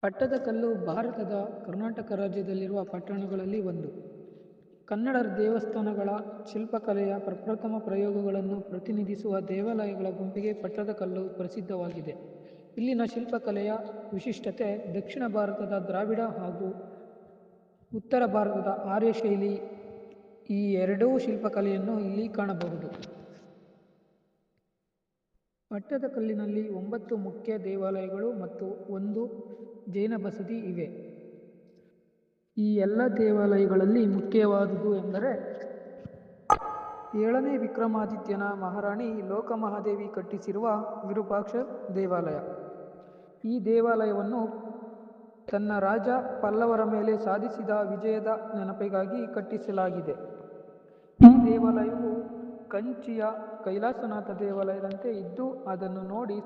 ಪಟ್ಟದಕಲ್ಲು ಭಾರತದ ಕರ್ನಾಟಕ ರಾಜ್ಯದಲ್ಲಿರುವ ಪಟ್ಟಣಗಳಲ್ಲಿ ಒಂದು. ಕನ್ನಡ ದೇವಸ್ಥಾನಗಳ ಶಿಲ್ಪಕಲೆಯ ಪ್ರಪ್ರಥಮ ಪ್ರಯೋಗಗಳನ್ನು ಪ್ರತಿನಿಧಿಸುವ ದೇವಾಲಯಗಳ ಗುಂಪಿಗೆ ಪಟ್ಟದಕಲ್ಲು ಪ್ರಸಿದ್ಧವಾಗಿದೆ. ಇಲ್ಲಿನ ಶಿಲ್ಪಕಲೆಯ ವಿಶಿಷ್ಟತೆ ದಕ್ಷಿಣ ಭಾರತದ ದ್ರಾವಿಡ ಹಾಗೂ ಉತ್ತರ ಭಾರತದ ಆರ್ಯ ಶೈಲಿ ಈ ಎರಡೂ ಶಿಲ್ಪಕಲೆಯನ್ನು ಇಲ್ಲಿ ಕಾಣಬಹುದು. ಪಟ್ಟದಕಲ್ಲಿನಲ್ಲಿ 9 ಮುಖ್ಯ ದೇವಾಲಯಗಳು ಮತ್ತು ಒಂದು ಜೈನ ಬಸದಿ ಇವೆ. ಈ ಎಲ್ಲ ದೇವಾಲಯಗಳಲ್ಲಿ ಮುಖ್ಯವಾದುದು ಎಂದರೆ 7ನೇ ವಿಕ್ರಮಾದಿತ್ಯನ ಮಹಾರಾಣಿ ಲೋಕಮಹಾದೇವಿ ಕಟ್ಟಿಸಿರುವ ವಿರೂಪಾಕ್ಷ ದೇವಾಲಯ. ಈ ದೇವಾಲಯವನ್ನು ತನ್ನ ರಾಜ ಪಲ್ಲವರ ಮೇಲೆ ಸಾಧಿಸಿದ ವಿಜಯದ ನೆನಪಿಗಾಗಿ ಕಟ್ಟಿಸಲಾಗಿದೆ. ಈ ದೇವಾಲಯವು ಕಂಚಿಯ ಕೈಲಾಸನಾಥ ದೇವಾಲಯದಂತೆ ಇದ್ದು ಅದನ್ನು ನೋಡಿ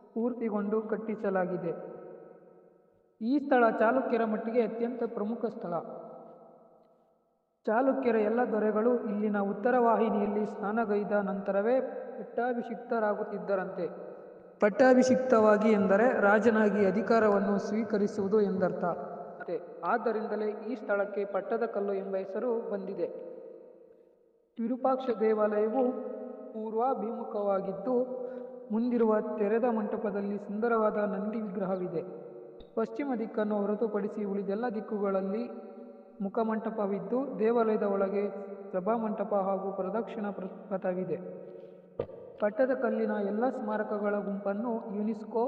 ಸ್ಫೂರ್ತಿಗೊಂಡು ಕಟ್ಟಿಸಲಾಗಿದೆ. ಈ ಸ್ಥಳ ಚಾಲುಕ್ಯರ ಮಟ್ಟಿಗೆ ಅತ್ಯಂತ ಪ್ರಮುಖ ಸ್ಥಳ. ಚಾಲುಕ್ಯರ ಎಲ್ಲ ದೊರೆಗಳು ಇಲ್ಲಿನ ಉತ್ತರ ವಾಹಿನಿಯಲ್ಲಿ ಸ್ನಾನಗೈದ ನಂತರವೇ ಪಟ್ಟಾಭಿಷಿಕ್ತರಾಗುತ್ತಿದ್ದರಂತೆ. ಪಟ್ಟಾಭಿಷಿಕ್ತವಾಗಿ ಎಂದರೆ ರಾಜನಾಗಿ ಅಧಿಕಾರವನ್ನು ಸ್ವೀಕರಿಸುವುದು ಎಂದರ್ಥ. ಆದ್ದರಿಂದಲೇ ಈ ಸ್ಥಳಕ್ಕೆ ಪಟ್ಟದಕಲ್ಲು ಎಂಬ ಹೆಸರು ಬಂದಿದೆ. ವಿರೂಪಾಕ್ಷ ದೇವಾಲಯವು ಪೂರ್ವಾಭಿಮುಖವಾಗಿದ್ದು ಮುಂದಿರುವ ತೆರೆದ ಮಂಟಪದಲ್ಲಿ ಸುಂದರವಾದ ನಂದಿ ವಿಗ್ರಹವಿದೆ. ಪಶ್ಚಿಮ ದಿಕ್ಕನ್ನು ಹೊರತುಪಡಿಸಿ ಉಳಿದೆಲ್ಲ ದಿಕ್ಕುಗಳಲ್ಲಿ ಮುಖಮಂಟಪವಿದ್ದು ದೇವಾಲಯದ ಒಳಗೆ ಸಭಾಮಂಟಪ ಹಾಗೂ ಪ್ರದಕ್ಷಿಣಾ ಪಥವಿದೆ. ಪಟ್ಟದಕಲ್ಲಿನ ಎಲ್ಲ ಸ್ಮಾರಕಗಳ ಗುಂಪನ್ನು ಯುನೆಸ್ಕೋ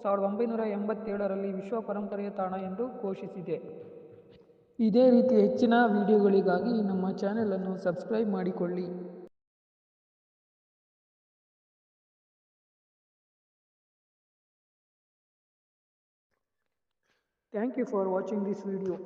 1987ರಲ್ಲಿ ವಿಶ್ವ ಪರಂಪರೆಯ ತಾಣ ಎಂದು ಘೋಷಿಸಿದೆ. ಇದೇ ರೀತಿ ಹೆಚ್ಚಿನ ವಿಡಿಯೋಗಳಿಗಾಗಿ ನಮ್ಮ ಚಾನೆಲ್ ಅನ್ನು ಸಬ್ಸ್ಕ್ರೈಬ್ ಮಾಡಿಕೊಳ್ಳಿ. Thank you for watching this video.